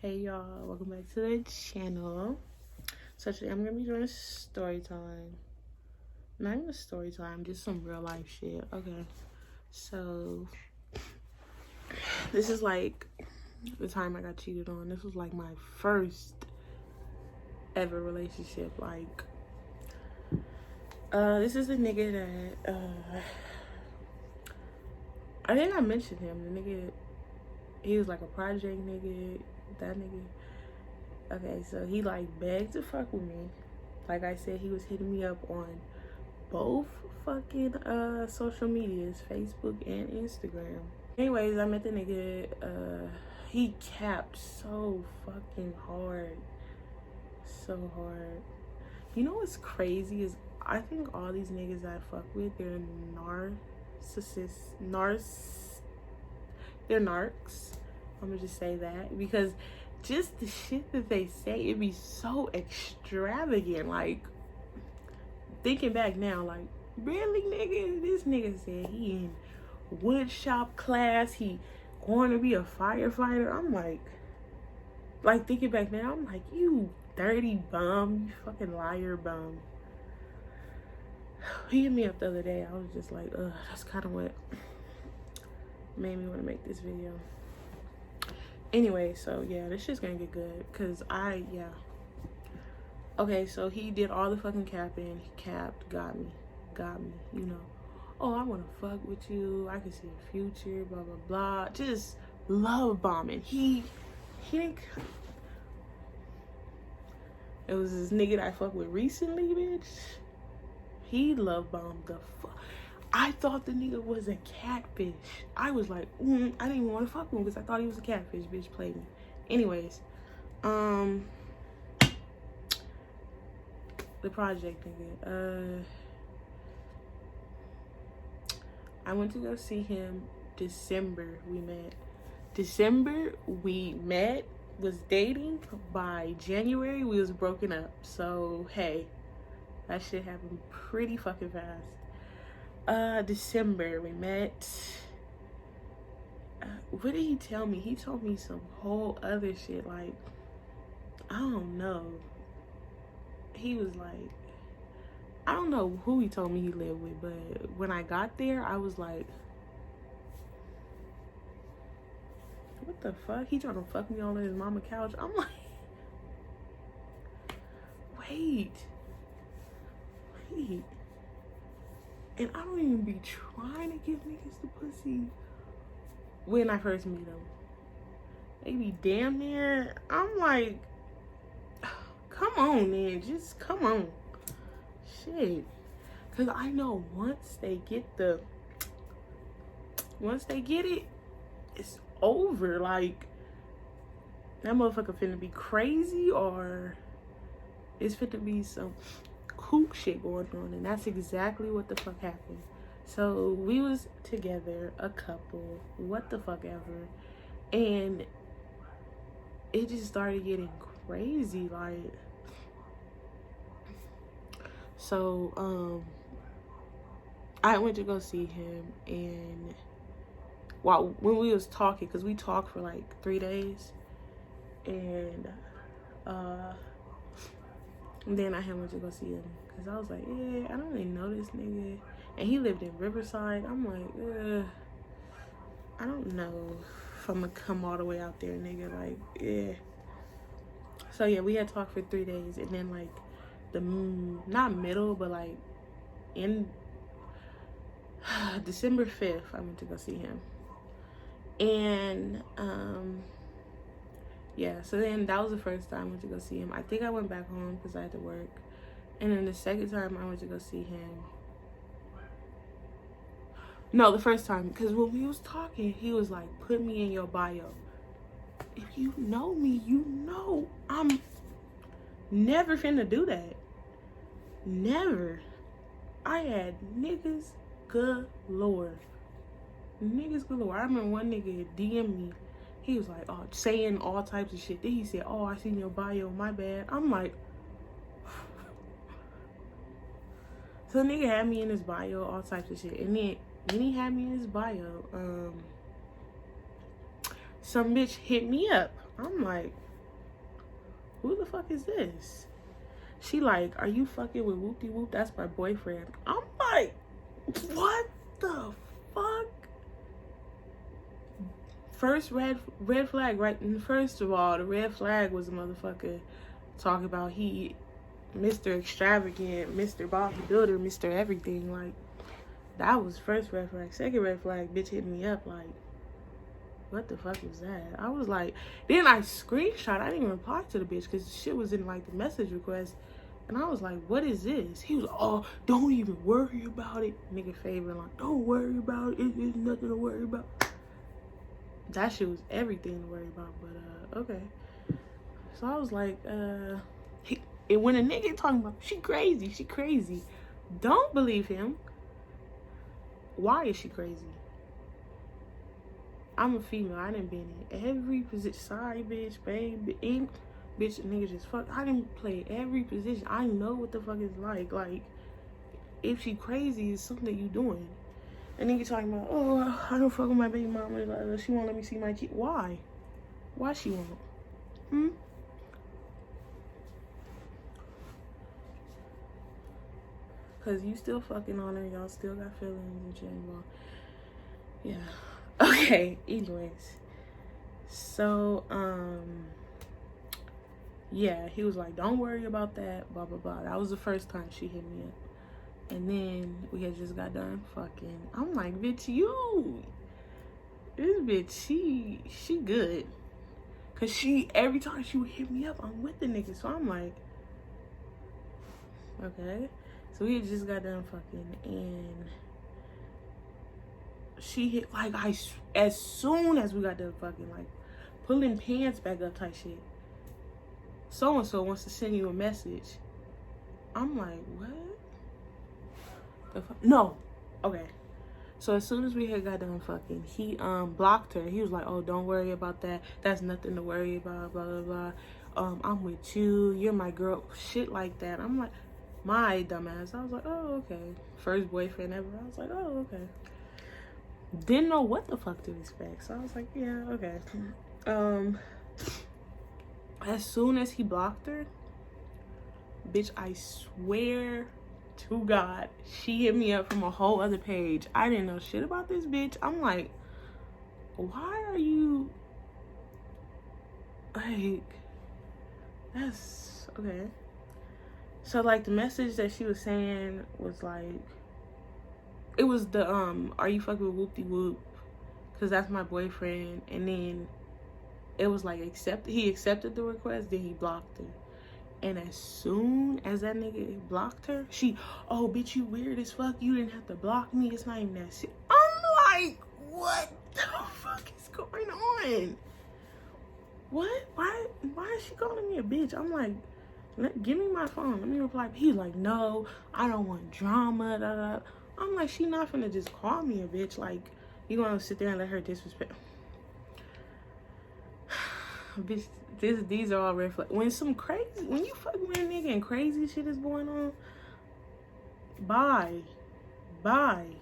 Hey y'all, welcome back to the channel. So today I'm gonna be doing a story time. Not even a story time, just some real life shit. Okay, so this is like the time I got cheated on. This was like my first ever relationship. Like, this is a nigga that I think I mentioned him. The nigga, he was like a project nigga. That nigga. Okay, so he like begged to fuck with me. Like I said, he was hitting me up on both fucking social medias, Facebook and Instagram. Anyways, I met the nigga. He capped so fucking hard. So hard. You know what's crazy is I think all these niggas I fuck with, they're they're narcs. I'm gonna just say that because just the shit that they say, it be so extravagant. Like, thinking back now, like, really, nigga? This nigga said he in wood shop class, he going to be a firefighter. I'm like thinking back now, I'm like, you dirty bum, you fucking liar bum. He hit me up the other day. I was just like, ugh, that's kind of what made me want to make this video. Anyway, so yeah, this shit's gonna get good because okay, so he did all the fucking capping. He capped, got me, you know. Oh, I want to fuck with you, I can see a future, blah blah blah. Just love bombing. He didn't. It was this nigga that I fucked with recently, bitch. He love bombed the fuck. I thought the nigga was a catfish. I was like, I didn't even want to fuck with him because I thought he was a catfish. Bitch played me. Anyways, the project nigga. I went to go see him December. We met, was dating. By January, we was broken up. So, hey, that shit happened pretty fucking fast. December we met. What did he tell me? He told me some whole other shit. Like, I don't know. He was like, I don't know who he told me he lived with, but when I got there, I was like, what the fuck? He trying to fuck me on his mama couch. I'm like, wait. And I don't even be trying to give niggas the pussy when I first meet them. They be damn near. I'm like, come on, man. Just come on. Shit. Because I know once they get it, it's over. Like, that motherfucker finna be crazy or it's finna be some kook shit going on, and that's exactly what the fuck happened. So we was together, a couple, what the fuck ever, and it just started getting crazy. Like, so I went to go see him, and when we was talking, because we talked for like 3 days, and then I had went to go see him because I was like, yeah, I don't really know this nigga. And he lived in Riverside. I'm like, I don't know if I'm gonna come all the way out there, nigga. Like, yeah. So yeah, we had talked for 3 days, and then like not middle, but like in December 5th, I went to go see him. And yeah, so then that was the first time I went to go see him. I think I went back home because I had to work. And then the second time I went to go see him. No, the first time, because when we was talking, he was like, put me in your bio. If you know me, you know I'm never finna do that. Never. I had niggas galore. Niggas galore. I remember one nigga DM me. He was like, oh, saying all types of shit. Then he said, oh, I seen your bio, my bad. I'm like, so the nigga had me in his bio, all types of shit. And then he had me in his bio. Some bitch hit me up. I'm like, who the fuck is this? She like, are you fucking with Whoopty Whoop? That's my boyfriend. I'm like, what the fuck? First red flag, right? And first of all, the red flag was a motherfucker talking about he, Mr. Extravagant, Mr. Bobby Builder, Mr. Everything. Like, that was first red flag. Second red flag, bitch hit me up like, what the fuck was that? I was like, then I screenshot. I didn't even reply to the bitch because shit was in like the message request. And I was like, what is this? He was like, oh, don't even worry about it. Nigga favorite, like, don't worry about it. It's nothing to worry about. That shit was everything to worry about, but okay. So I was like, and when a nigga talking about, she crazy. Don't believe him. Why is she crazy? I'm a female. I done been in every position. Side bitch, babe, ink, bitch, nigga just fuck. I didn't play every position. I know what the fuck it's like. Like, if she crazy, it's something that you doing. And nigga talking about, oh, I don't fuck with my baby mama. She won't let me see my kid. Why? Why she won't? Cause you still fucking on her. Y'all still got feelings and shit. Well, yeah. Okay, anyways. So, yeah, he was like, don't worry about that, blah, blah, blah. That was the first time she hit me up. And then we had just got done fucking. I'm like, bitch, this bitch, she good. Cause every time she would hit me up, I'm with the nigga. So I'm like, okay. So we had just got done fucking, and she hit, like, as soon as we got done fucking, like, pulling pants back up type shit. So-and-so wants to send you a message. I'm like, what? The fuck? No. Okay. So as soon as we had got done fucking, he blocked her. He was like, oh, don't worry about that. That's nothing to worry about, blah, blah, blah. I'm with you. You're my girl. Shit like that. I'm like, my dumbass. I was like, oh, okay. First boyfriend ever. I was like, oh, okay. Didn't know what the fuck to expect. So I was like, yeah, okay. As soon as he blocked her, bitch, I swear to God, she hit me up from a whole other page. I didn't know shit about this bitch. I'm like, why are you, like, that's, okay. So, like, the message that she was saying was, like, it was the, are you fucking with Whoopty Whoop? Because that's my boyfriend. And then it was, like, he accepted the request, then he blocked her. And as soon as that nigga blocked her, oh, bitch, you weird as fuck. You didn't have to block me. It's not even that shit. I'm like, what the fuck is going on? What? Why is she calling me a bitch? I'm like, give me my phone. Let me reply. He's like, no, I don't want drama. Da, da. I'm like, she not finna just call me a bitch. Like, you gonna sit there and let her disrespect? Bitch, these are all red flags. When you fuck with a nigga and crazy shit is going on, bye. Bitch,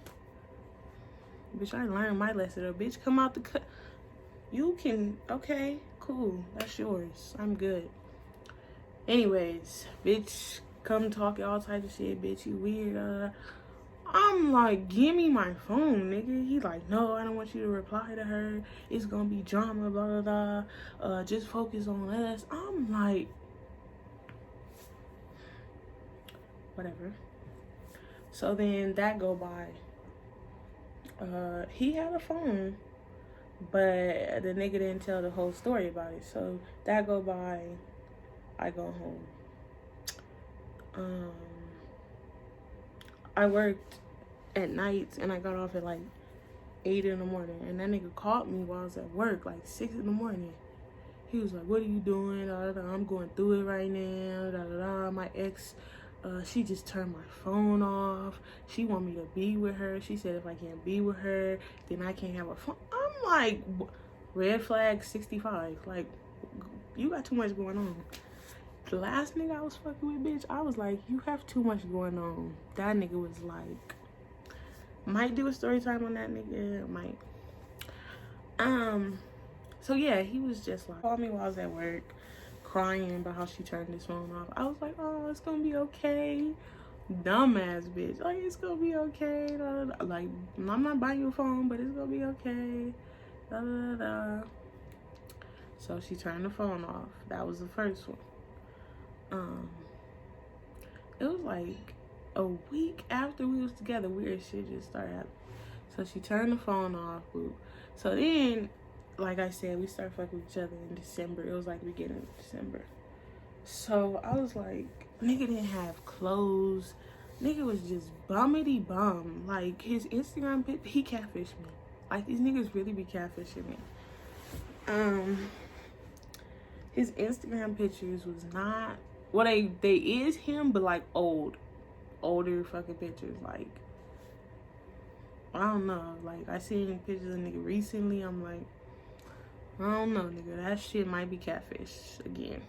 I learned my lesson. Bitch, come out the cut. You can, okay, cool. That's yours. I'm good. Anyways, bitch, come talk all types of shit. Bitch, you weird. I'm like, give me my phone, nigga. He like, no, I don't want you to reply to her. It's gonna be drama, blah, blah, blah. Just focus on us. I'm like, whatever. So then that go by. He had a phone, but the nigga didn't tell the whole story about it. So that go by, I go home. I worked at nights and I got off at like 8 in the morning, and that nigga called me while I was at work, like 6 in the morning. He was like, what are you doing? Da, da, da. I'm going through it right now. Da, da, da. My ex, she just turned my phone off. She want me to be with her. She said if I can't be with her, then I can't have a phone. I'm like, red flag 65. Like, you got too much going on. The last nigga I was fucking with, bitch, I was like, you have too much going on. That nigga was like, might do a story time on that nigga, might. So yeah, he was just like, called me while I was at work, crying about how she turned his phone off. I was like, oh, it's gonna be okay. Dumbass bitch. Like, it's gonna be okay. Da, da, da. Like, I'm not buying you a phone, but it's gonna be okay. Da, da, da, da. So she turned the phone off. That was the first one. It was like a week after we was together, weird shit just started happening. So she turned the phone off. So then, like I said, we started fucking with each other in December. It was like beginning of December. So I was like, nigga didn't have clothes. Nigga was just bummity bum. Like, his Instagram, he catfished me. Like, these niggas really be catfishing me. His Instagram pictures was not, well, they is him, but like older fucking pictures. Like, I don't know. Like, I seen pictures of nigga recently. I'm like, I don't know, nigga. That shit might be catfish again.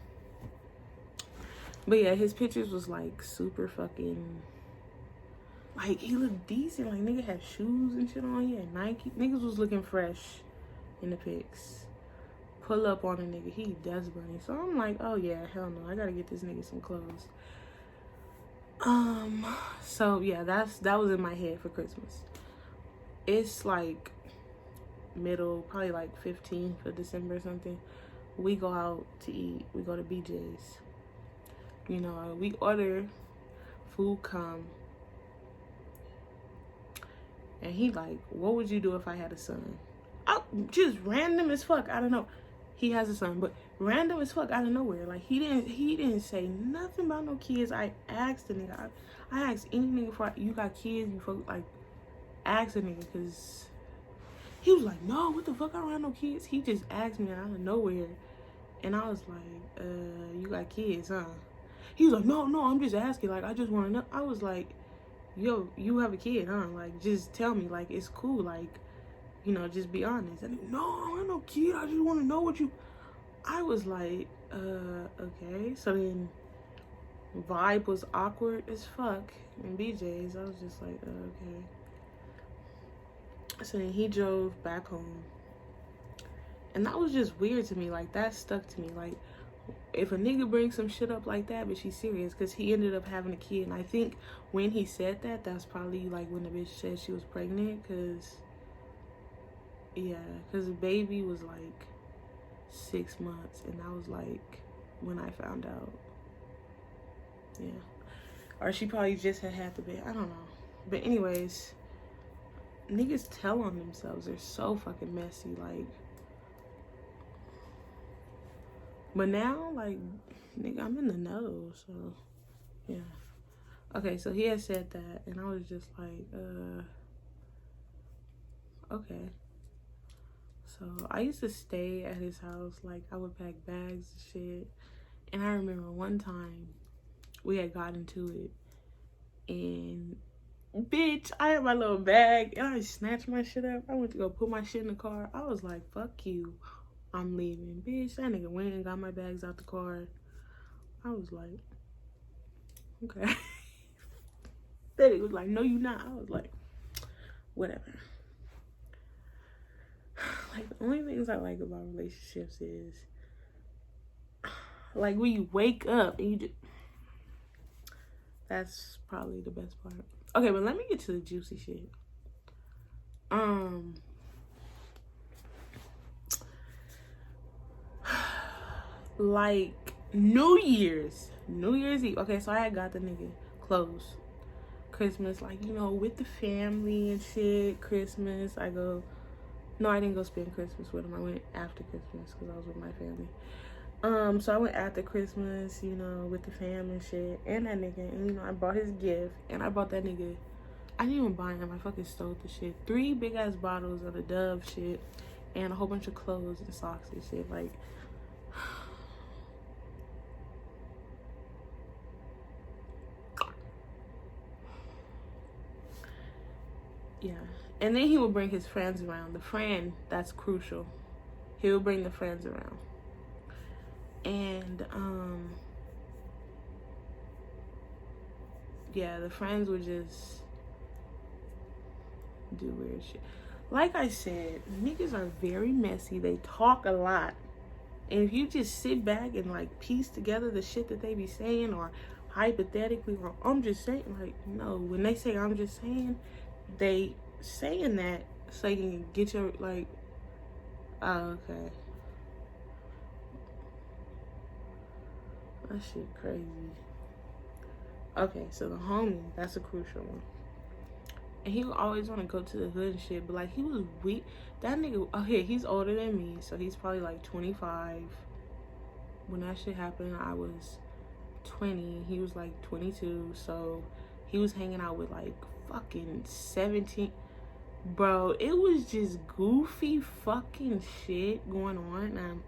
But yeah, his pictures was like super fucking, like, he looked decent. Like, nigga had shoes and shit on. He had Nike. Niggas was looking fresh in the pics. Pull up on a nigga, he does bunny. So I'm like, oh yeah, hell no, I gotta get this nigga some clothes. So yeah, that was in my head for Christmas. It's like middle, probably like 15th of December or something. We go out to eat. We go to BJ's. You know, we order, food come, and he like, what would you do if I had a son? Oh, just random as fuck. I don't know. He has a son, but random as fuck out of nowhere. Like, he didn't say nothing about no kids. I asked the nigga. I asked any nigga for, you got kids? You fuck, like, asked the nigga, because he was like, no, what the fuck, I don't have no kids. He just asked me out of nowhere, and I was like, you got kids, huh? He was like, no, I'm just asking. Like, I just want to know. I was like, yo, you have a kid, huh? Like, just tell me. Like, it's cool. Like, you know, just be honest. And he, no, I don't have no kid. I just want to know what you... I was like, okay. So then, vibe was awkward as fuck in BJ's. I was just like, okay. So then he drove back home. And that was just weird to me. Like, that stuck to me. Like, if a nigga brings some shit up like that, but she's serious, because he ended up having a kid. And I think when he said that, that's probably like when the bitch said she was pregnant, because... yeah, because the baby was like 6 months, and that was like when I found out. Yeah. Or she probably just had the baby. I don't know. But anyways, niggas tell on themselves. They're so fucking messy. Like, but now, like, nigga, I'm in the know, so yeah. Okay, so he had said that, and I was just like, okay. So I used to stay at his house. Like, I would pack bags and shit. And I remember one time we had got into it, and bitch, I had my little bag and I snatched my shit up. I went to go put my shit in the car. I was like, fuck you, I'm leaving. Bitch, that nigga went and got my bags out the car. I was like, okay. That nigga was like, no, you not. I was like, whatever. Like, the only things I like about relationships is, like, when you wake up and you just, that's probably the best part. Okay, but let me get to the juicy shit. Like, New Year's Eve. Okay, so I had got the nigga clothes. Christmas, like, you know, with the family and shit. Christmas, no, I didn't go spend Christmas with him. I went after Christmas because I was with my family. So I went after Christmas, you know, with the fam and shit, and that nigga, and, you know, I bought his gift, and I bought that nigga, I didn't even buy him, I fucking stole the shit. 3 big ass bottles of the Dove shit, and a whole bunch of clothes and socks and shit, like, yeah. And then he would bring his friends around. The friend, that's crucial. He would bring the friends around. And, yeah, the friends would just do weird shit. Like I said, niggas are very messy. They talk a lot. And if you just sit back and like piece together the shit that they be saying, or hypothetically, or I'm just saying, like, no, when they say I'm just saying, they saying that so you can get your, like, oh, okay. That shit crazy. Okay, so the homie, that's a crucial one. And he would always want to go to the hood and shit, but like he was weak. That nigga, okay, he's older than me, so he's probably like 25. When that shit happened, I was 20. He was like 22, so he was hanging out with like fucking 17. Bro, it was just goofy fucking shit going on. And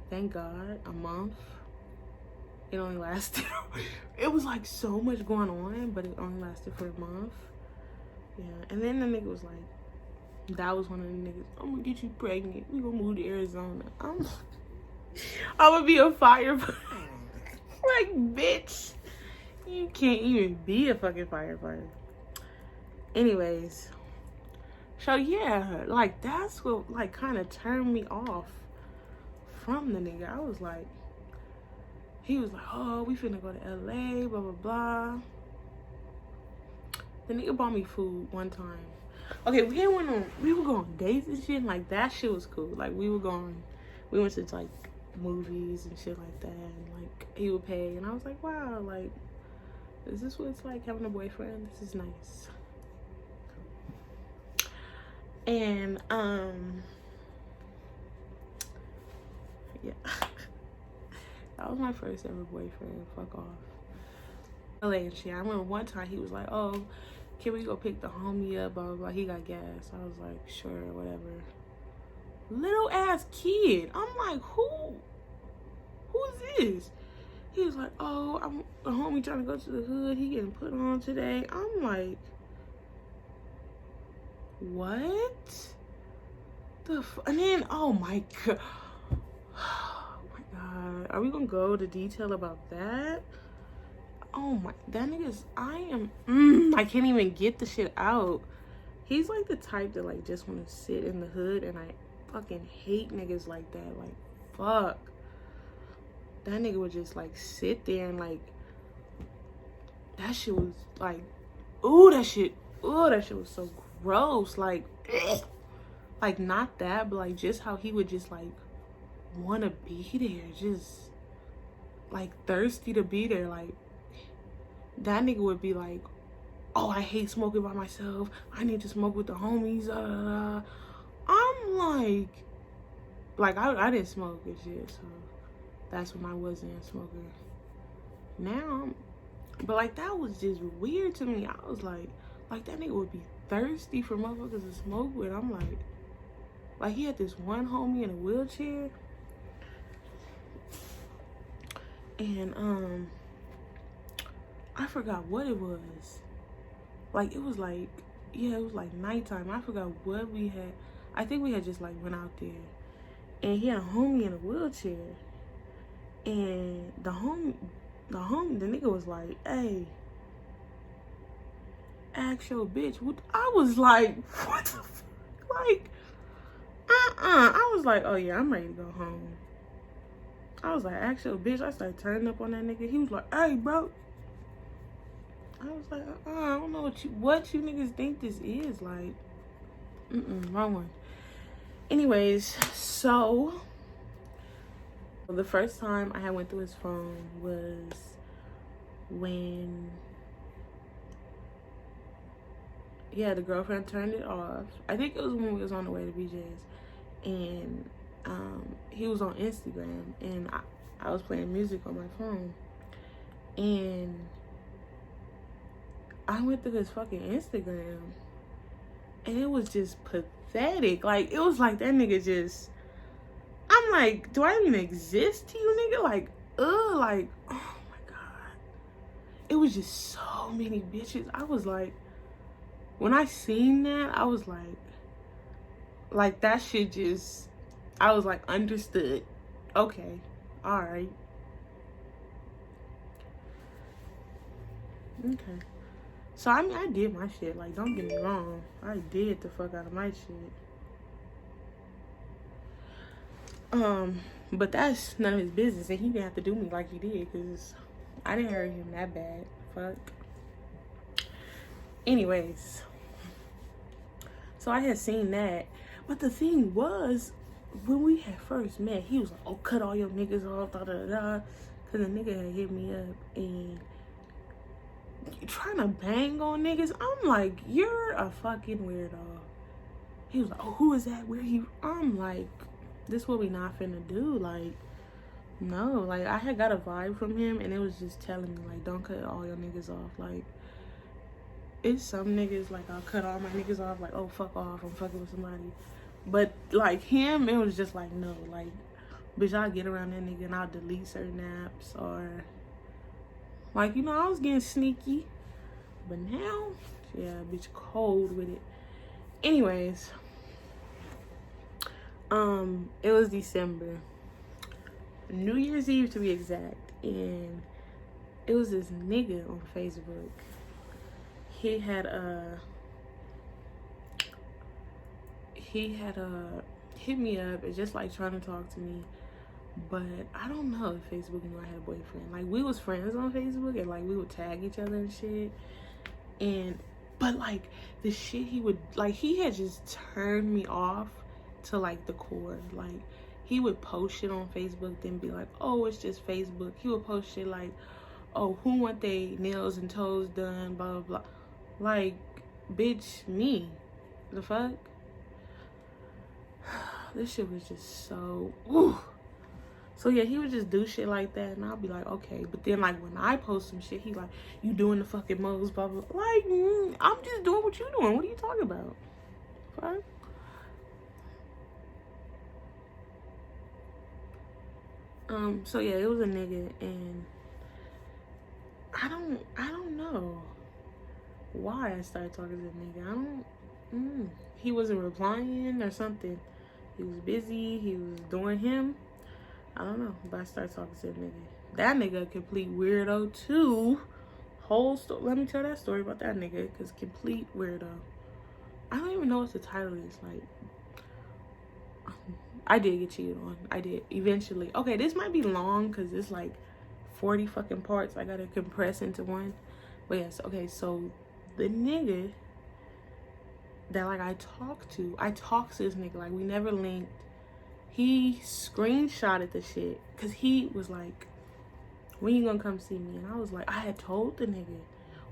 thank God, a month. It only lasted. It was like so much going on, but it only lasted for a month. Yeah, and then the nigga was like, that was one of the niggas, I'm gonna get you pregnant. We gonna move to Arizona. I'm gonna be a firefighter. Like, bitch, you can't even be a fucking firefighter. Anyways, so yeah, like that's what like kind of turned me off from the nigga. I was like, he was like, oh, we finna go to LA, blah blah blah. The nigga bought me food one time. Okay, we were going on dates and shit, and like that shit was cool. Like we went to like movies and shit like that, and like he would pay, and I was like, wow, like, is this what it's like having a boyfriend? This is nice. And yeah. That was my first ever boyfriend. Fuck off. LA and shit. I remember one time he was like, oh, can we go pick the homie up, blah blah blah. He got gas. I was like, sure, whatever. Little ass kid. I'm like, who's this? He was like, oh, I'm the homie trying to go to the hood. He getting put on today. I'm like, what the and then, oh my god, oh my god, are we gonna go to detail about that? Oh my, that nigga's, I can't even get the shit out. He's like the type that like just want to sit in the hood, and I fucking hate niggas like that. Like, fuck. That nigga would just like sit there and like, that shit was like, that shit was so gross. Like, ugh. Like not that, but like just how he would just like want to be there, just like thirsty to be there. Like, that nigga would be like, oh, I hate smoking by myself. I need to smoke with the homies. I'm like I didn't smoke and shit, so that's when I wasn't a smoker. Now, but like that was just weird to me. I was like that nigga would be thirsty for motherfuckers to smoke with. I'm like he had this one homie in a wheelchair, and I forgot what it was. Like, it was like, yeah, it was like nighttime. I forgot what we had. I think we had just like went out there, and he had a homie in a wheelchair, and the nigga was like, hey, ask your bitch. What? I was like, what the fuck? Like, I was like, oh yeah, I'm ready to go home. I was like, ask your bitch. I started turning up on that nigga. He was like, hey, bro. I was like, I don't know what you niggas think this is. Like, wrong one. Anyways, so the first time I had went through his phone was when, yeah, the girlfriend turned it off. I think it was when we was on the way to BJ's, and he was on Instagram, and I was playing music on my phone, and I went through his fucking Instagram, and it was just pathetic. Like, it was like that nigga just, I'm like, do I even exist to you, nigga? Like, like, oh my god. It was just so many bitches. I was like, when I seen that, I was like that shit just, I was like, understood. Okay, all right. Okay. So, I mean, I did my shit. Like, don't get me wrong. I did the fuck out of my shit. But that's none of his business, and he didn't have to do me like he did, because I didn't hurt him that bad. Fuck. Anyways, so I had seen that, but the thing was, when we had first met, he was like, "Oh, cut all your niggas off, da da da," because the nigga had hit me up and you trying to bang on niggas. I'm like, you're a fucking weirdo. He was like, "Oh, who is that? Where he?" I'm like, this what we not finna do. Like, no. Like, I had got a vibe from him, and it was just telling me, like, don't cut all your niggas off. Like, it's some niggas, like, I'll cut all my niggas off. Like, oh, fuck off, I'm fucking with somebody. But, like, him, it was just like, no. Like, bitch, I'll get around that nigga, and I'll delete certain apps. Or, like, you know, I was getting sneaky. But now, yeah, bitch, cold with it. Anyways, it was December, New Year's Eve to be exact, and it was this nigga on Facebook. He had hit me up and just like trying to talk to me, but I don't know if Facebook knew I had a boyfriend. Like, we was friends on Facebook, and like we would tag each other and shit, but like the shit he would, like, he had just turned me off to like the core. Like, he would post shit on Facebook, then be like, oh, it's just Facebook. He would post shit like, oh, who want they nails and toes done, blah blah blah. Like, bitch, me. The fuck? This shit was just so, ooh. So yeah, he would just do shit like that, and I'll be like, okay. But then, like, when I post some shit, he like, you doing the fucking most, blah blah. Like, I'm just doing what you doing. What are you talking about? Fuck. So yeah, it was a nigga, and I don't know why I started talking to the nigga. He wasn't replying or something. He was busy. He was doing him. I don't know, but I started talking to the nigga. That nigga a complete weirdo too. Whole story. Let me tell that story about that nigga, cause complete weirdo. I don't even know what the title is. Like, I did get cheated on. I did eventually. Okay, this might be long cause it's like 40 fucking parts I gotta compress into one. But yes, okay, so the nigga that like I talked to this nigga, like we never linked. He screenshotted the shit because he was like, when you gonna come see me? And I was like, I had told the nigga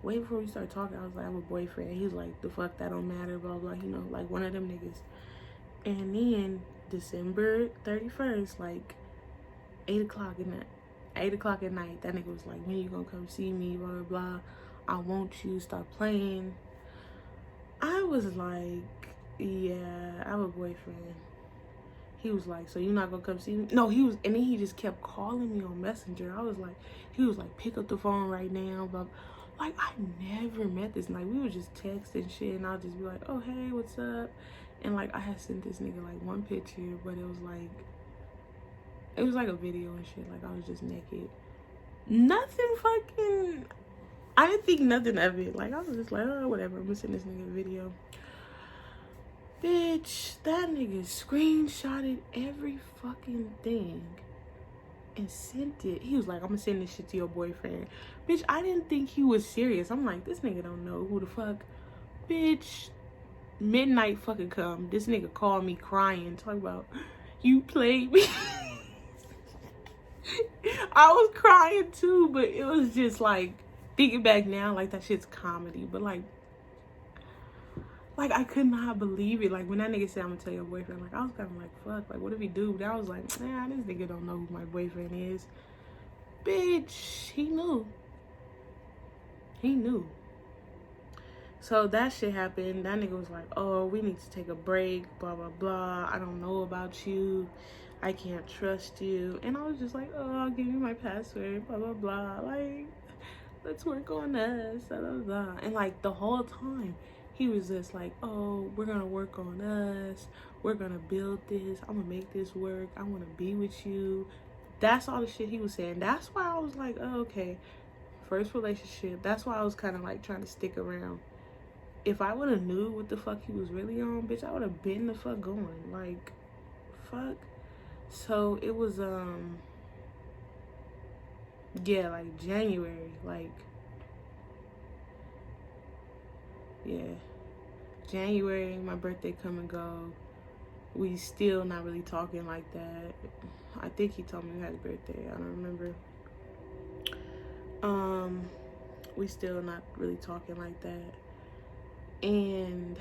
way before we started talking, I was like, I have a boyfriend. He was like, the fuck, that don't matter, blah blah, you know, like one of them niggas. And then December 31st, like 8 o'clock at night, that nigga was like, when you gonna come see me, blah blah blah, I want you, stop playing. I was like, yeah, I have a boyfriend. He was like, so you're not gonna come see me? No, he was, and then he just kept calling me on Messenger. I was like, he was like, pick up the phone right now, but like, I never met this. Like, we would just text and shit, and I'll just be like, oh, hey, what's up? And like, I had sent this nigga like one picture, but it was like a video and shit. Like, I was just naked. Nothing fucking, I didn't think nothing of it. Like, I was just like, oh, whatever, I'm gonna send this nigga a video. Bitch, that nigga screenshotted every fucking thing and sent it. He was like, I'm gonna send this shit to your boyfriend. Bitch, I didn't think he was serious. I'm like, this nigga don't know who the fuck. Bitch, midnight fucking come. This nigga called me crying, talking about, you played me. I was crying too, but it was just like, thinking back now, like, that shit's comedy. But like, I could not believe it. Like, when that nigga said, I'm gonna tell your boyfriend, like, I was kind of like, fuck, like, what if he do? But I was like, nah, this nigga don't know who my boyfriend is. Bitch, he knew. He knew. So that shit happened. That nigga was like, oh, we need to take a break, blah, blah, blah. I don't know about you. I can't trust you. And I was just like, oh, I'll give you my password, blah, blah, blah. Like, let's work on us, blah, blah, blah. And like, the whole time, he was just like, oh, we're gonna work on us. We're gonna build this. I'm gonna make this work. I wanna be with you. That's all the shit he was saying. That's why I was like, oh, okay. First relationship. That's why I was kind of like trying to stick around. If I would have knew what the fuck he was really on, bitch, I would have been the fuck going. Like, fuck. So it was yeah, like January, like yeah, January, my birthday come and go. We still not really talking like that. I think he told me we had a birthday. I don't remember. We still not really talking like that. And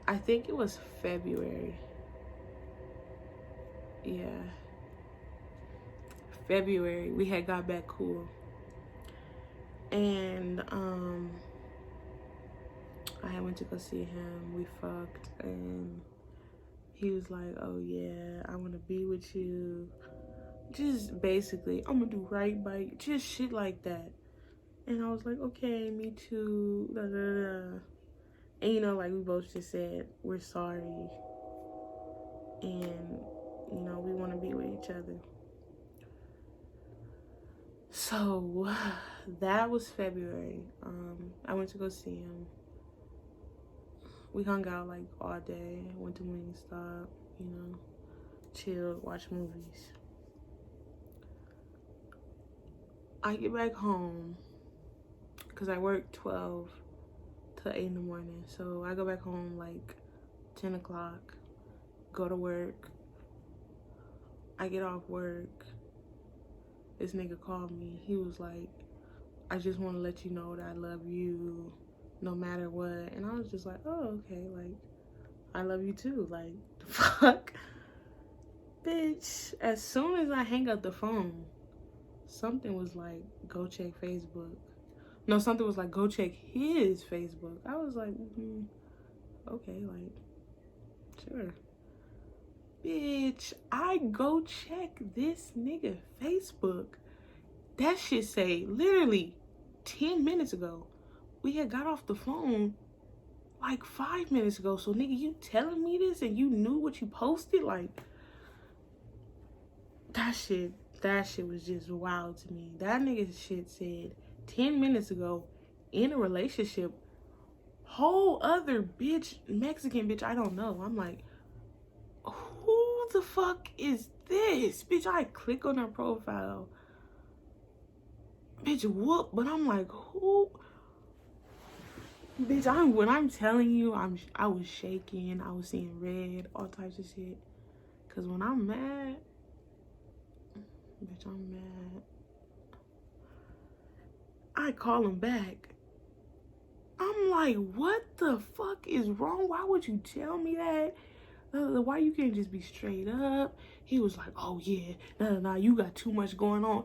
I think it was February. Yeah. February, we had got back cool. And I went to go see him. We fucked, and he was like, "Oh yeah, I want to be with you." Just basically, I'm gonna do right by you. Just shit like that. And I was like, "Okay, me too." Da, da, da. And you know, like we both just said, we're sorry, and you know, we want to be with each other. So that was February. I went to go see him. We hung out like all day. Went to Wingstop, you know, chilled, watched movies. I get back home because I work 12 to 8 in the morning. So I go back home like 10 o'clock, go to work. I get off work. This nigga called me. He was like, "I just want to let you know that I love you no matter what." And I was just like, "Oh, okay. Like, I love you too." Like, the fuck? Bitch, as soon as I hang up the phone, something was like, "Go check Facebook." No, something was like, "Go check his Facebook." I was like, okay, like, sure. Bitch, I go check this nigga Facebook. That shit say literally 10 minutes ago. We had got off the phone like 5 minutes ago. So nigga, you telling me this and you knew what you posted? Like, that shit was just wild to me. That nigga shit said 10 minutes ago, in a relationship, whole other bitch, Mexican bitch, I don't know. I'm like, who the fuck is this? Bitch, I click on her profile. Bitch, whoop. But I'm like, who? Bitch, when I'm telling you, I was shaking. I was seeing red, all types of shit. Cause when I'm mad, bitch, I'm mad. I call him back. I'm like, what the fuck is wrong? Why would you tell me that? Why you can't just be straight up? He was like, "Oh yeah, nah, you got too much going on."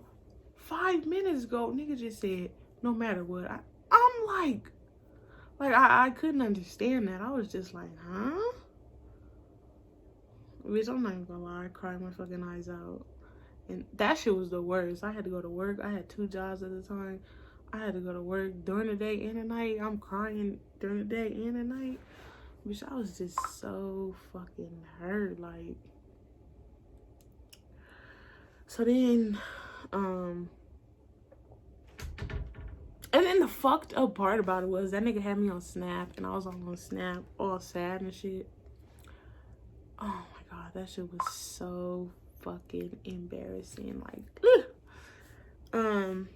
5 minutes ago, nigga just said, "No matter what." I'm like I couldn't understand that. I was just like, huh? Bitch, I'm not even gonna lie, I cried my fucking eyes out. And that shit was the worst. I had to go to work. I had 2 jobs at the time. I had to go to work during the day and the night. I'm crying during the day and the night. Bitch, I was just so fucking hurt. Like, so then, and then the fucked up part about it was that nigga had me on Snap, and I was on Snap all sad and shit. Oh my god, that shit was so fucking embarrassing. Like, ugh.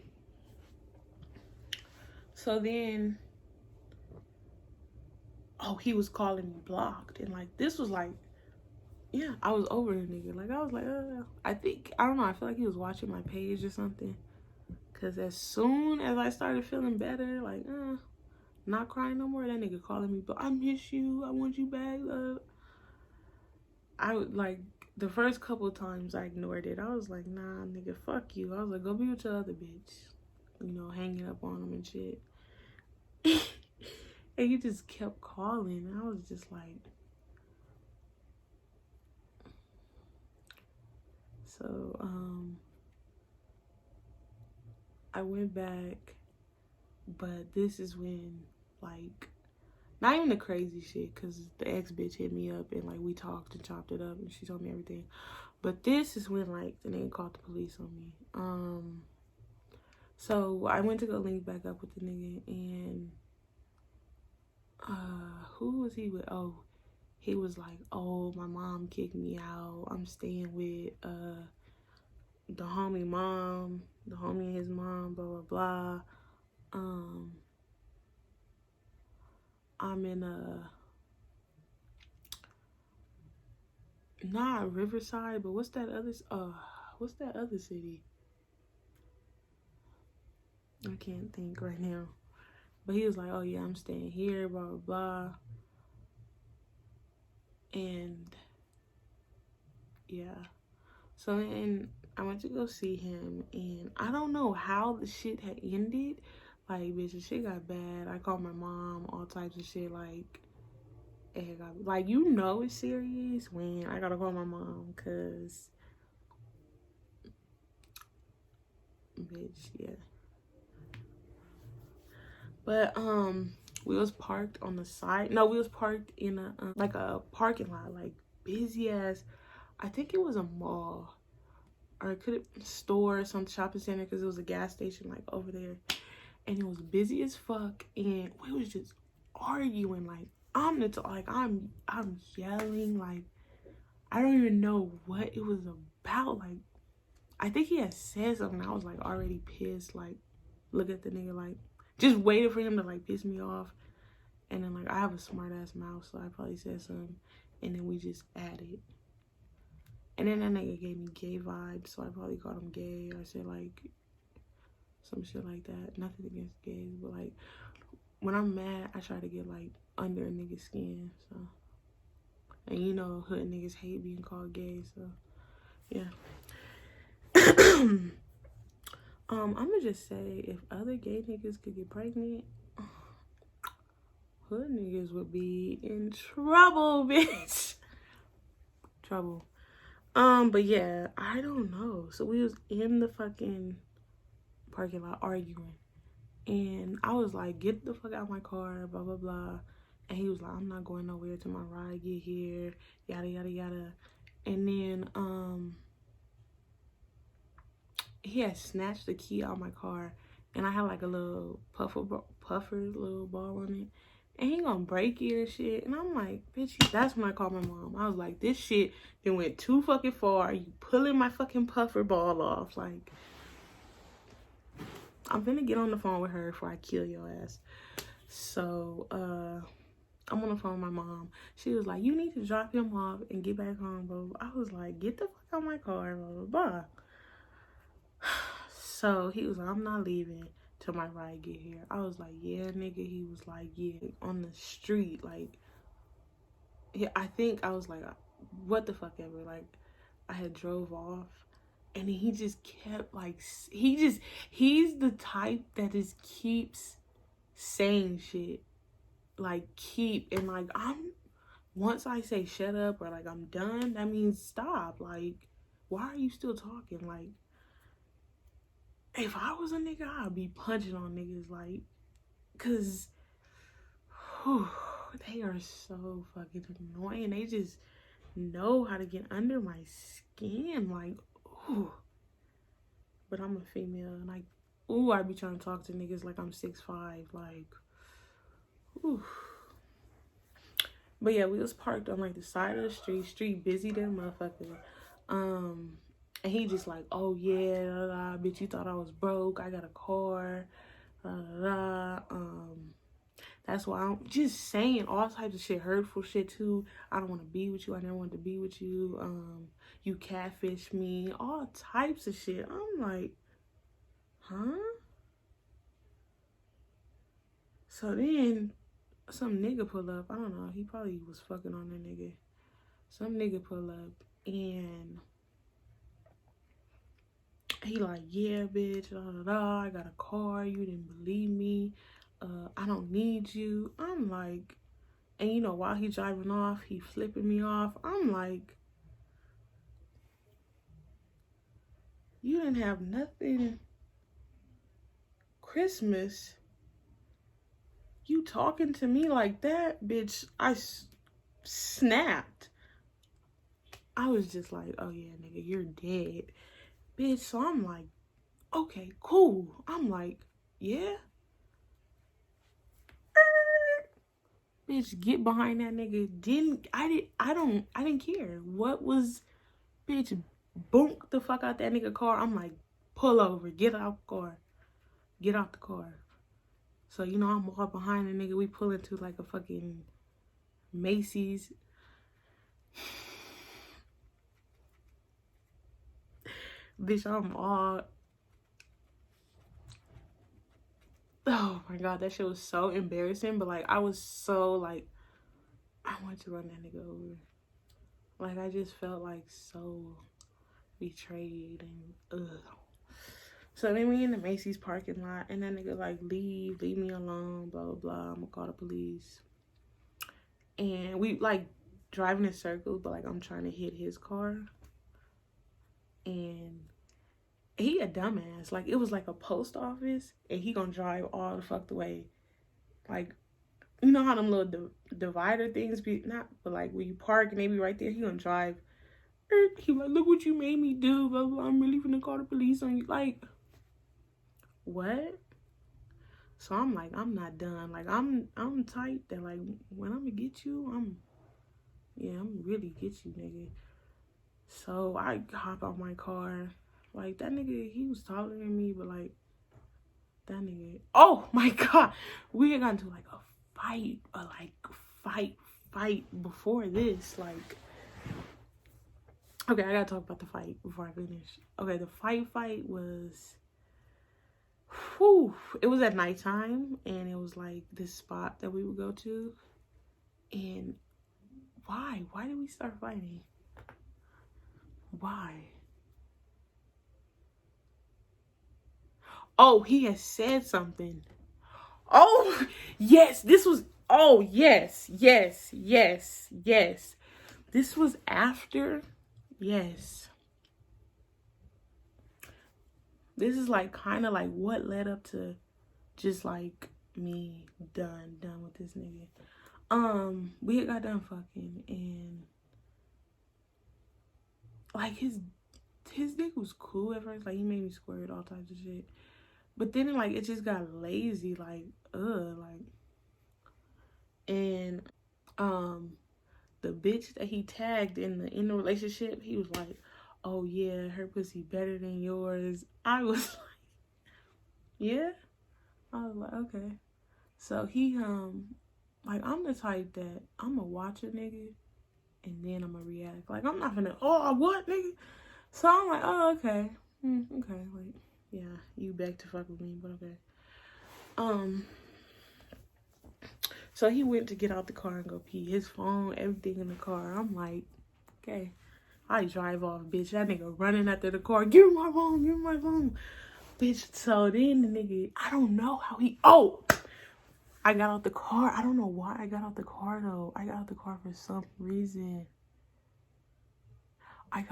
So then, oh, he was calling me blocked, and like this was like, yeah, I was over the nigga. Like, I was like, I don't know, I feel like he was watching my page or something. Cause as soon as I started feeling better, like, not crying no more, that nigga calling me, "But I miss you, I want you back." I would like, the first couple of times I ignored it. I was like, "Nah, nigga, fuck you." I was like, "Go be with your other bitch," you know, hanging up on him and shit. And he just kept calling. I was just like, so I went back, but this is when, like, not even the crazy shit, because the ex bitch hit me up and like we talked and chopped it up and she told me everything. But this is when like the nigga called the police on me. So I went to go link back up with the nigga, and who was he with? Oh, he was like, oh, my mom kicked me out. I'm staying with the homie mom, the homie and his mom, blah blah blah. I'm in not Riverside, but what's that other city? I can't think right now. But he was like, oh yeah, I'm staying here, blah blah blah. And yeah. So then I went to go see him, and I don't know how the shit had ended. Like, bitch, the shit got bad. I called my mom, all types of shit, like, it got, like, you know it's serious when I gotta call my mom, cause, bitch, yeah. But, we was parked on the side. No, we was parked in a, like a parking lot, like, busy as, I think it was a mall. Or it could have store, some shopping center, because it was a gas station, like, over there. And it was busy as fuck, and we was just arguing, like, I'm yelling, like, I don't even know what it was about. Like, I think he had said something. I was like already pissed, like, look at the nigga, like, just waiting for him to like piss me off. And then like I have a smart ass mouth, so I probably said something, and then we just added. And then that nigga gave me gay vibes, so I probably called him gay. I said like some shit like that. Nothing against gays, but like when I'm mad, I try to get like under a nigga's skin. So, and you know, hood niggas hate being called gay. So, yeah. I'ma just say, if other gay niggas could get pregnant, hood niggas would be in trouble, bitch. Trouble. But yeah, I don't know. So we was in the fucking parking lot arguing. And I was like, get the fuck out of my car, blah, blah, blah. And he was like, I'm not going nowhere till my ride get here, yada, yada, yada. And then, he had snatched the key out of my car. And I had like a little puffer little ball on it. And he gonna break it and shit. And I'm like, bitch, that's when I called my mom. I was like, this shit then went too fucking far. You pulling my fucking puffer ball off. Like, I'm gonna get on the phone with her before I kill your ass. So, I'm on the phone with my mom. She was like, you need to drop him off and get back home, bro. I was like, get the fuck out of my car, blah, blah, blah. So he was like, I'm not leaving till my ride get here. I was like, yeah, nigga. He was like, yeah, on the street. Like, yeah, I think I was like, what the fuck ever. Like, I had drove off. And he just kept like, he's the type that just keeps saying shit. Like, and like, once I say shut up or like I'm done, that means stop. Like, why are you still talking? Like, if I was a nigga, I'd be punching on niggas, like, cause they are so fucking annoying. They just know how to get under my skin, like, ooh. But I'm a female, and like, ooh, I be trying to talk to niggas like I'm 6'5", like, ooh. But yeah, we was parked on like the side of the street busy than motherfucker. And he just like, oh yeah, blah, blah, bitch, you thought I was broke. I got a car, blah, blah, blah. That's why I'm just saying all types of shit, hurtful shit too. I don't want to be with you. I never wanted to be with you. You catfish me, all types of shit. I'm like, huh? So then some nigga pull up. I don't know. He probably was fucking on that nigga. Some nigga pull up and he like, yeah, bitch, da, da, da, I got a car, you didn't believe me, I don't need you. I'm like, and you know, while he driving off, he flipping me off. I'm like, you didn't have nothing Christmas. You talking to me like that, bitch. I snapped. I was just like, oh yeah, nigga, you're dead, bitch. So I'm like, okay, cool. I'm like, yeah. Bitch, get behind that nigga. I didn't care. What was, bitch, bonk the fuck out that nigga car. I'm like, pull over, get out the car. Get out the car. So, you know, I'm all behind the nigga. We pull into like a fucking Macy's. Bitch, I'm all... Oh my god, that shit was so embarrassing. But like, I was so like, I wanted to run that nigga over. Like, I just felt like so betrayed and ugh. So then we in the Macy's parking lot, and that nigga like, leave me alone, blah blah blah, I'm gonna call the police. And we like driving in circles, but like I'm trying to hit his car, and he a dumbass. Like, it was like a post office, and he gonna drive all the fuck the way. Like, you know how them little divider things be, not, but like when you park and they be right there, he gonna drive. He like, look what you made me do, blah blah, I'm really gonna call the police on you. Like, what? So I'm like, I'm not done. Like, I'm tight that like, when I'm gonna get you, I'm really get you, nigga. So I hop out my car. Like, that nigga, he was taller than me, but like, that nigga, oh my god, we had gotten to like a fight before this. Like, okay, I gotta talk about the fight before I finish. Okay, the fight was, whew, it was at nighttime, and it was like this spot that we would go to. And why did we start fighting? Why? Oh, he had said something. Oh yes, this was, oh yes. This was after, yes, this is like kind of like what led up to just like me done with this nigga. We had got done fucking, and like his dick was cool at first. Like, he made me squirt, all types of shit. But then like it just got lazy, like like, and the bitch that he tagged in the relationship, he was like, oh yeah, her pussy better than yours. I was like, yeah. I was like, okay. So he like, I'm the type that I'm gonna watch a nigga and then I'm gonna react. Like, I'm not gonna, oh, what, nigga? So I'm like, oh, okay. Okay, like, yeah, you beg to fuck with me, but okay. So he went to get out the car and go pee. His phone, everything in the car. I'm like, okay. I drive off, bitch. That nigga running after the car. Give me my phone. Bitch, so then the nigga, I don't know how he, oh! I got out the car. I don't know why I got out the car, though. I got out the car for some reason. I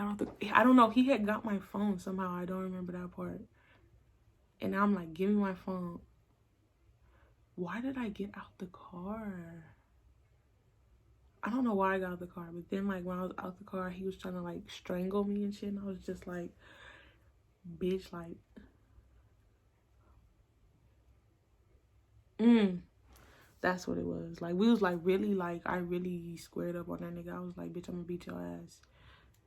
don't know. He had got my phone somehow. I don't remember that part. And I'm like, give me my phone. Why did I get out the car? I don't know why I got out the car. But then, like, when I was out the car, he was trying to, like, strangle me and shit. And I was just like, bitch, like, that's what it was. Like, we was, like, really, like, I really squared up on that nigga. I was like, bitch, I'm gonna beat your ass.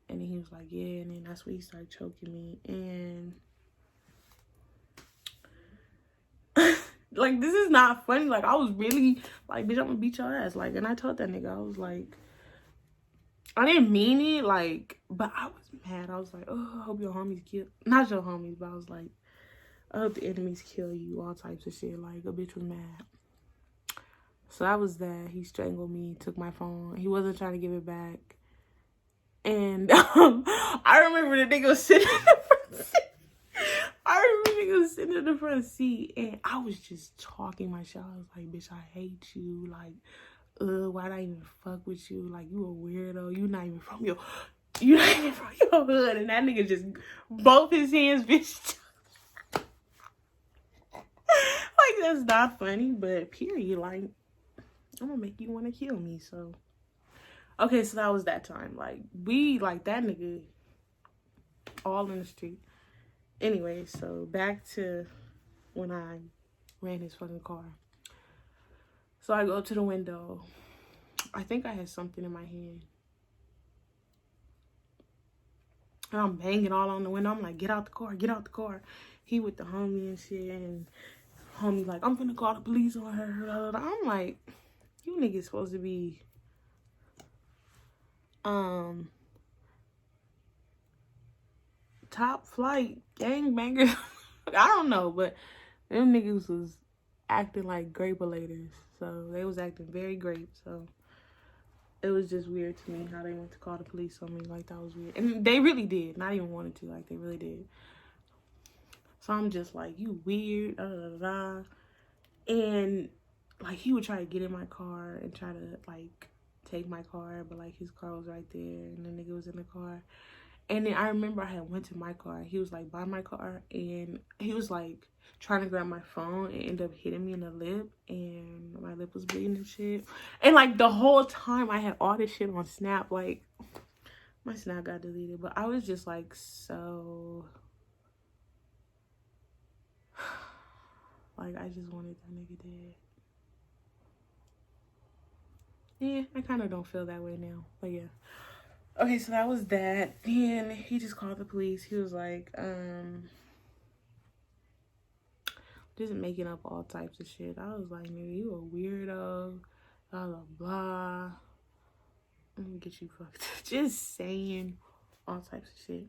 And then he was like, yeah. And then that's when he started choking me. And like, this is not funny. Like, I was really like, bitch, I'm gonna beat your ass. Like, and I told that nigga, I was like, I didn't mean it, like, but I was mad. I was like, oh, I hope your homies kill, not your homies, but I was like, I hope the enemies kill you, all types of shit. Like, a bitch was mad. So that was that. He strangled me, took my phone. He wasn't trying to give it back. And I remember the nigga was sitting in the front seat. And I was just talking my shit. I was like, bitch, I hate you. Like, why'd I even fuck with you? Like, you a weirdo. You not even from your hood. And that nigga just, both his hands, bitch. Like, that's not funny, but period. Like, I'm gonna make you want to kill me, so. Okay, so that was that time. Like, we, like, that nigga, all in the street. Anyway, so back to when I ran his fucking car. So I go to the window. I think I had something in my hand. And I'm banging all on the window. I'm like, get out the car, get out the car. He with the homie and shit. And homie like, I'm finna call the police on her. I'm like, you niggas supposed to be top flight gangbangers. I don't know, but them niggas was acting like grape-relators. So they was acting very grape. So it was just weird to me how they went to call the police on me. Like, that was weird. And they really did. Not even wanted to. Like, they really did. So I'm just like, you weird. And like, he would try to get in my car and try to like take my car, but like his car was right there and the nigga was in the car. And then I remember I had went to my car. He was like by my car and he was like trying to grab my phone and ended up hitting me in the lip, and my lip was bleeding and shit. And like the whole time I had all this shit on Snap. Like, my Snap got deleted, but I was just like, so like, I just wanted that nigga dead. Yeah, I kind of don't feel that way now, but yeah. Okay, so that was that. Then he just called the police. He was like, just making up all types of shit. I was like, nigga, you a weirdo, blah, blah, blah. Let me get you fucked. Just saying all types of shit.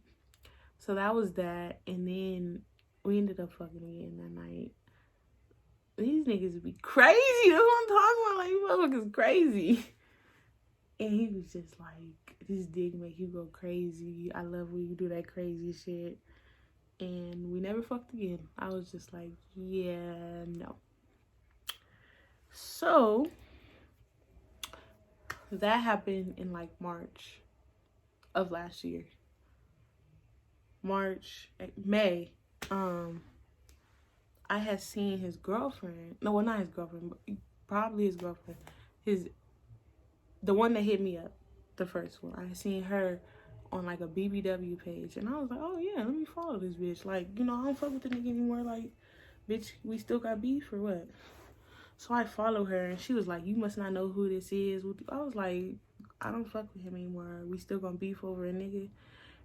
So that was that. And then we ended up fucking again that night. These niggas would be crazy. That's what I'm talking about. Like, you motherfuckers crazy. And he was just like, this dick make you go crazy. I love when you do that crazy shit. And we never fucked again. I was just like, yeah, no. So that happened in like March of last year. May. I had seen his girlfriend. No, well, not his girlfriend, but probably his girlfriend. The one that hit me up, the first one. I had seen her on like a BBW page, and I was like, oh yeah, let me follow this bitch. Like, you know, I don't fuck with the nigga anymore. Like, bitch, we still got beef or what? So I follow her, and she was like, you must not know who this is. I was like, I don't fuck with him anymore. We still gonna beef over a nigga?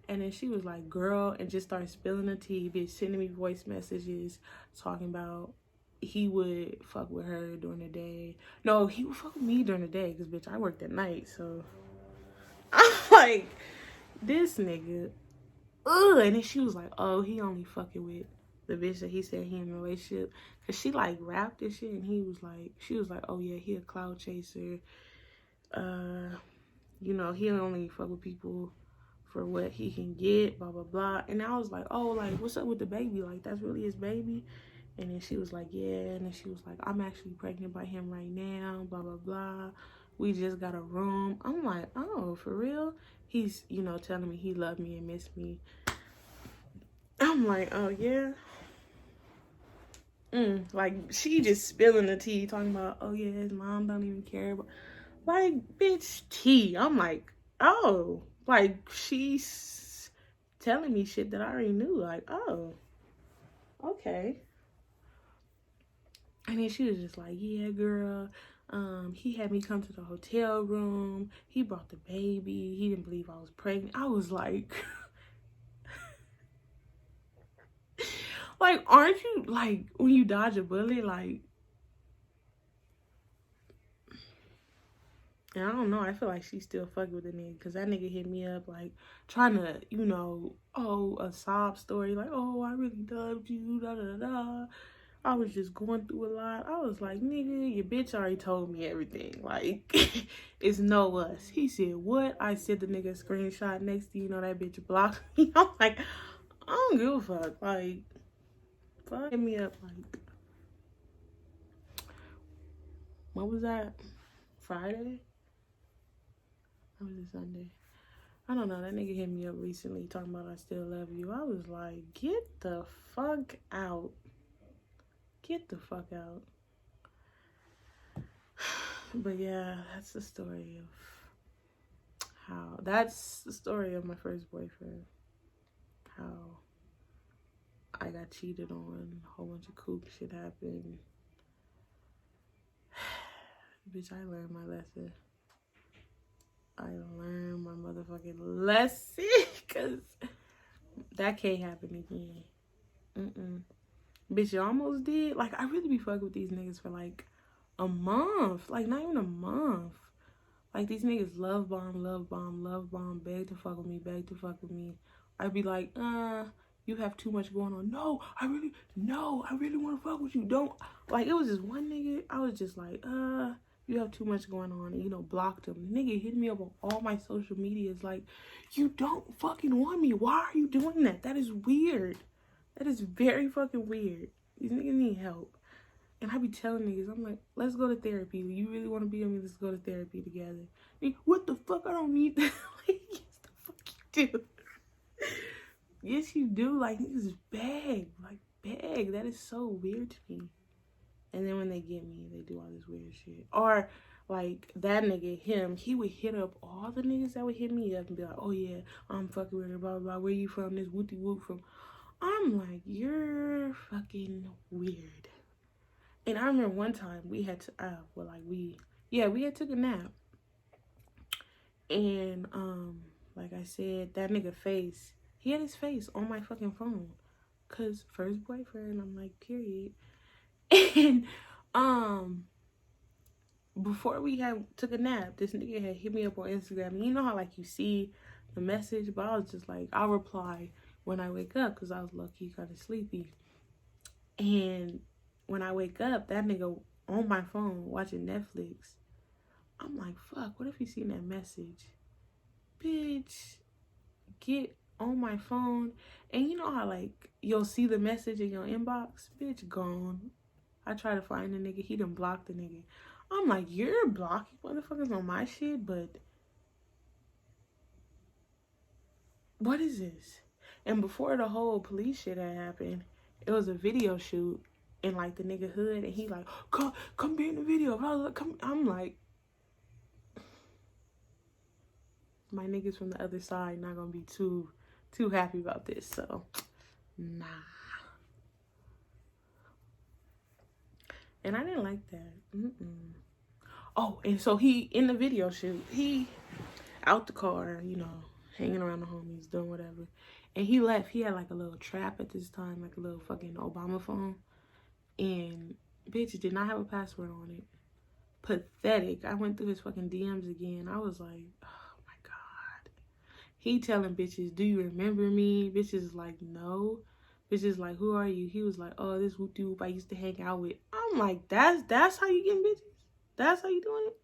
And then she was like, girl, and just started spilling the tea, bitch, sending me voice messages talking about he would fuck with her during the day. No, he would fuck with me during the day because, bitch, I worked at night. So I'm like, this nigga, ugh. And then she was like, oh, he only fucking with the bitch that he said he in a relationship. Because she, like, rapped this shit, and she was like, oh, yeah, he a cloud chaser. You know, he only fuck with people for what he can get, blah, blah, blah. And I was like, oh, like, what's up with the baby? Like, that's really his baby? And then she was like, yeah. And then she was like, I'm actually pregnant by him right now, blah, blah, blah. We just got a room. I'm like, oh, for real? He's, you know, telling me he loved me and missed me. I'm like, oh, yeah? Like, she just spilling the tea, talking about, oh, yeah, his mom don't even care. But, like, bitch, tea. I'm like, oh. Like, she's telling me shit that I already knew. Like, oh, okay. And then she was just like, yeah, girl, he had me come to the hotel room. He brought the baby. He didn't believe I was pregnant. I was like, like, aren't you, like, when you dodge a bullet, like, and I don't know, I feel like she's still fucking with the nigga, because that nigga hit me up, like, trying to, you know, oh, a sob story, like, oh, I really loved you, da da da. I was just going through a lot. I was like, nigga, your bitch already told me everything. Like, it's no us. He said, what? I sent the nigga a screenshot next to, you know, that bitch blocked me. I'm like, I don't give a fuck. Like, fuck, hit me up, like, what was that? Friday? Or was it Sunday? I don't know. That nigga hit me up recently talking about I still love you. I was like, get the fuck out. Get the fuck out. But yeah, that's the story of that's the story of my first boyfriend. How I got cheated on, a whole bunch of kook shit happened. Bitch, I learned my lesson. I learned my motherfucking lesson. Because that can't happen again. Bitch, you almost did. Like, I really be fucking with these niggas for like a month. Like, not even a month. Like, these niggas love bomb, beg to fuck with me, beg to fuck with me. I'd be like, you have too much going on. No, I really want to fuck with you. Don't. Like, it was just one nigga. I was just like, you have too much going on. And, you know, blocked him. The nigga hit me up on all my social medias. Like, you don't fucking want me. Why are you doing that? That is weird. That is very fucking weird. These niggas need help. And I be telling niggas, I'm like, let's go to therapy. You really want to be with me? Let's go to therapy together. Like, what the fuck? I don't need that. Like, yes, the fuck you do. Yes, you do. Like, niggas beg. Like, beg. That is so weird to me. And then when they get me, they do all this weird shit. Or, like, that nigga, him, he would hit up all the niggas that would hit me up and be like, oh, yeah, I'm fucking with her, blah, blah, blah. Where you from? This whoopty whoop from. I'm like, you're fucking weird. And I remember one time we had to, we had took a nap. And, like I said, that nigga face, he had his face on my fucking phone. Cause first boyfriend, I'm like, period. And, before we had took a nap, this nigga had hit me up on Instagram. And you know how, like, you see the message? But I was just like, I'll reply when I wake up. Cause I was low-key kind of sleepy. And when I wake up, that nigga on my phone watching Netflix. I'm like, fuck, what if he seen that message? Bitch, get on my phone. And you know how, like, you'll see the message in your inbox? Bitch, gone. I try to find the nigga. He done blocked the nigga. I'm like, you're blocking motherfuckers on my shit, but what is this? And before the whole police shit had happened, it was a video shoot in, like, the nigga hood, and he like, come be in the video. I'm like, my niggas from the other side not gonna be too happy about this, so nah. And I didn't like that. Oh, and so he in the video shoot, he out the car, you know, hanging around the homies, doing whatever, and he left. He had like a little trap at this time, like a little fucking Obama phone. And bitch did not have a password on it. Pathetic. I went through his fucking DMs again. I was like, oh my God. He telling bitches, do you remember me? Bitches like, no. Bitches like, who are you? He was like, oh, this whoop de whoop I used to hang out with. I'm like, that's how you getting bitches? That's how you doing it?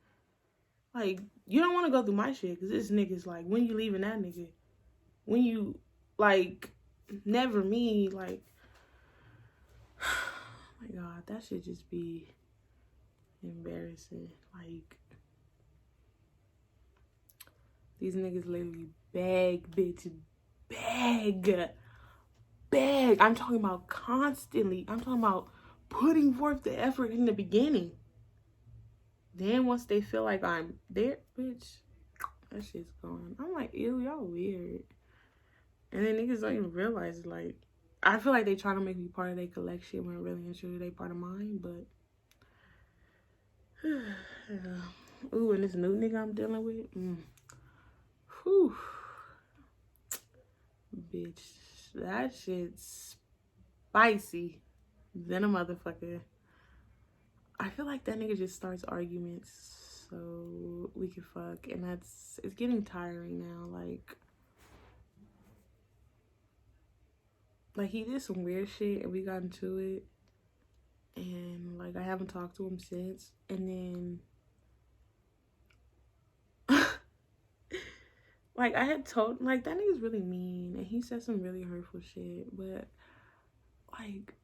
Like, you don't want to go through my shit, because this nigga's like, when you leaving that nigga? When you, like, never me, like, oh my God, that should just be embarrassing. Like, these niggas literally beg, bitch, beg. I'm talking about constantly. I'm talking about putting forth the effort in the beginning. Then once they feel like I'm there, bitch, that shit's gone. I'm like, ew, y'all weird. And then niggas don't even realize, like, I feel like they trying to make me part of their collection when really and truly they part of mine, but ooh, and this new nigga I'm dealing with, whew, bitch, that shit's spicy than a motherfucker. I feel like that nigga just starts arguments so we can fuck, and it's getting tiring now. Like he did some weird shit and we got into it, and like I haven't talked to him since. And then like I had told, like, that nigga's really mean and he said some really hurtful shit, but like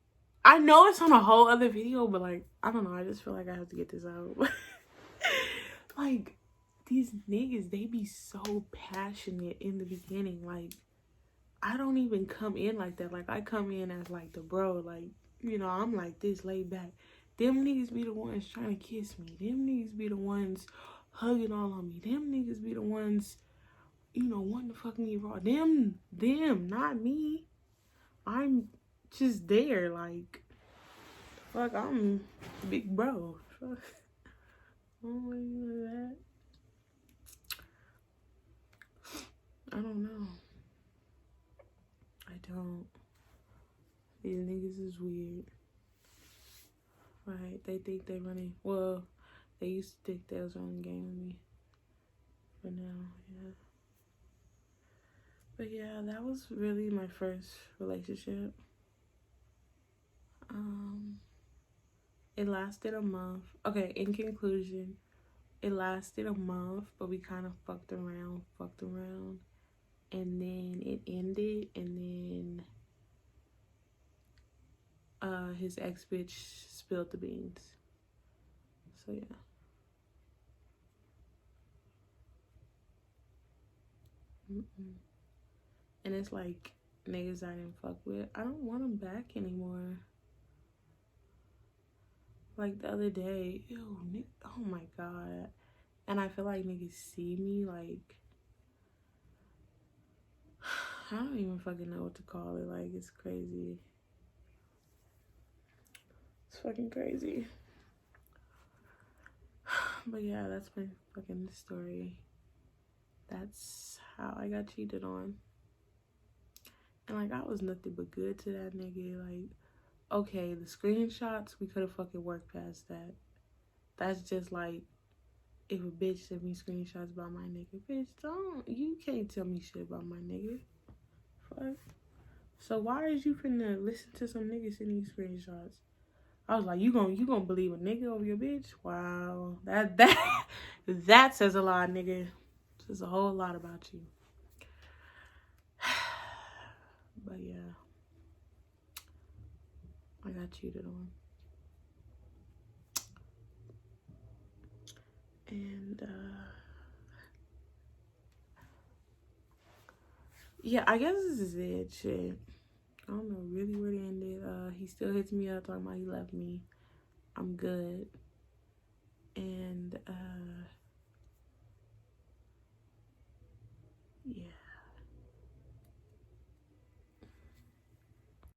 I know it's on a whole other video, but like I don't know, I just feel like I have to get this out. Like, these niggas, they be so passionate in the beginning. Like, I don't even come in like that. Like, I come in as like the bro, like, you know, I'm like this laid back. Them niggas be the ones trying to kiss me. Them niggas be the ones hugging all on me. Them niggas be the ones, you know, wanting to fuck me raw. Them, not me. I'm just there, like, fuck, I'm big bro. Fuck. I don't want any of that. I don't know. I don't. These niggas is weird. Right? They think they running. Well, they used to think they was running the game with me. But now, yeah. But yeah, that was really my first relationship. It lasted a month. Okay, in conclusion, it lasted a month, but we kind of fucked around, and then it ended, and then his ex bitch spilled the beans. So yeah. And it's like niggas I didn't fuck with. I don't want them back anymore. Like the other day, ew, oh my god. And I feel like niggas see me like, I don't even fucking know what to call it. Like, it's crazy. It's fucking crazy. But yeah, that's my fucking story. That's how I got cheated on. And like, I was nothing but good to that nigga. Like, okay, the screenshots, we could have fucking worked past that. That's just like, if a bitch sent me screenshots about my nigga, bitch, you can't tell me shit about my nigga. Fuck. So why is you finna listen to some niggas send you screenshots? I was like, you gonna believe a nigga over your bitch? Wow, that says a lot, nigga. Says a whole lot about you. But yeah, I got cheated on. And yeah, I guess this is it. Shit, I don't know really where it ended. He still hits me up talking about he left me. I'm good. And